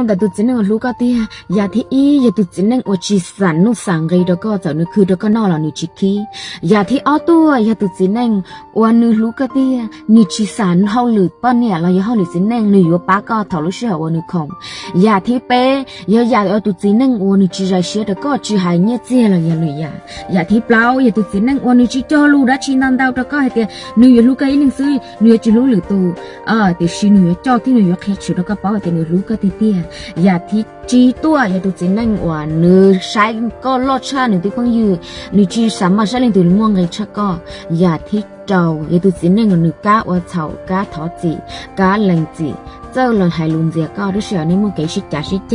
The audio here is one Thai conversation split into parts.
แต่ตุจินงลูกก็เตียยาที่อียาตุจินงอจิสันนุสังเกตก็จะนึกคือก็นอลนุจิคียาที่อ้อตัวยาตุจินงวันนึลูกก็เตียนิจิสันเฮาหลุดป้อนเนี่ยเราอย่าเฮาหลุดจินงนึอยู่ป้าก็ถอดลูกเสือวันนึคงยาที่เป้ยาตุจินงวันนึจิใจเสียก็จิหายเนี่ยเจ้าเลยเลยยาที่เปล่ายาตุจินงวันนึจิจอลูดัชนันดาวก็ให้เตียนึอยู่ลูกก็อีนึงซื้อนึจิลูหรือตัวแต่ชินึอยู่จอที่นึอยู่แค่ชุดก็เป้าแต่นึลูกก็เตียยาที่จีตัวยาตุจินนั่งว่าเนื้อใช้ก็ลดชาหนึ่งที่คงยืนจีสามารถใช้เรื่องตัวม่วงไงชักก็ยาที่เจ้ายาตุจินนั่งเนื้อกาว่าเฉากาถอจีกาหลังจีเจ้าหลังหายลุนเจียก็รู้สึกนี่มันเกิดชิดจ่าชิดเจ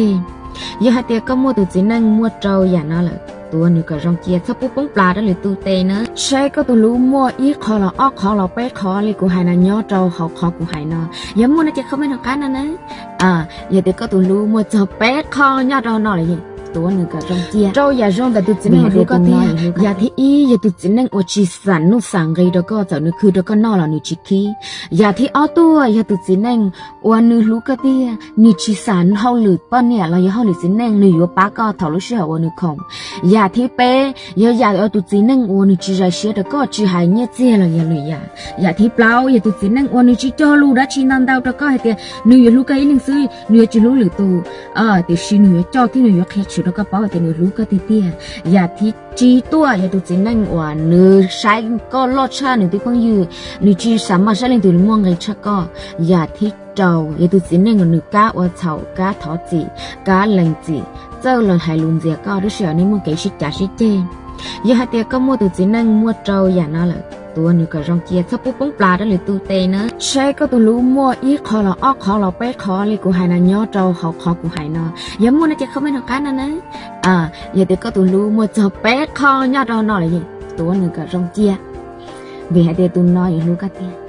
ยาหาเตียก็มัวตุจินนั่งมัวเจ้าอย่างนั้นแหละตัวนึกก็รองเกียร์ถ้าปุ๊บป้องปลาได้หรือตัวเตเนอะใช่ก็ตัวรู้มัวอีคอเราอ้อคอเราเป๊ะคอเลยกูหายนะย่อเจ้าเขาคอกูหายนอยังมัวน่าจะเข้าไม่ทำการนะอย่าเด็กก็ตัวรู้มัวเจ้าเป๊ะคอย่อเจ้าหน่อยเลยตัวนึงก็รองเกียร์เจ้าอย่ารองแต่ตัวจินนั่งรู้ก็เตี้ยอย่าที่อีอย่าตัวจินนั่งอจิสันนุสังเกตก็จะนึกคือก็นอลนุจิคีอย่าที่อ้อตัวอย่าตัวจินนั่งวันนึรู้ก็เตี้ยนิจิสันเฮาหลุดป้อนเนี่ยเราอย่าเฮาหลุดจินนั่งนึอยู่ป้าก็ถอดลูกเสือวันนึคงยาที่เป้ยาตุจินงวันนึจิใจเสียก็จิหายเนี่ยเจ้าเลยยาที่เปล่ายาตุจินงวันนึจิจอลูดัชนันดาวก็ให้เตียนึอยู่ลูกก็อีนึงซื้อนึจิลูหรือตัวแต่ชินึอยู่จอที่นึอยู่แค่ชุดก็เป้าแต่นึลูกก็เตี้ยยาที่จีตัวยาตุจินงว่าเนื้อใช้ก็ลดชาหนึ่งที่คงยืนจีสามารถใช้เรื่องตัวม่วงไงชักก็ยาที่เจ้ายาตุจินงเนื้อกาว่าเฉากาถอจีกาหลังจีเจ้าหลังหายลุนเจียก็รู้สึกนี่มันเกิดชิดจ่าชิดเจยาหาเตียก็มัวตุจินนั่งมัวเจ้าอย่างนั้นแหละตัวนึกก็รองเกียร์ถ้าปุ๊บป้องปลาได้หรือตัวเตเนอะใช่ก็ตัวรู้มัวอีคอเราอ้อคอเราเป๊ะคอเลยกูหายนะย่อเจ้าเขาคอกูหายนอยังมัวน่าจะเข้าไม่ทำการนะอย่าเด็กก็ตัวรู้มัวเจ้าเป๊ะคอย่อเจ้าหน่อยเลยตัวนึกก็รองเกียร์เบียดเดียตัวน้อยลูกก็เตี้ย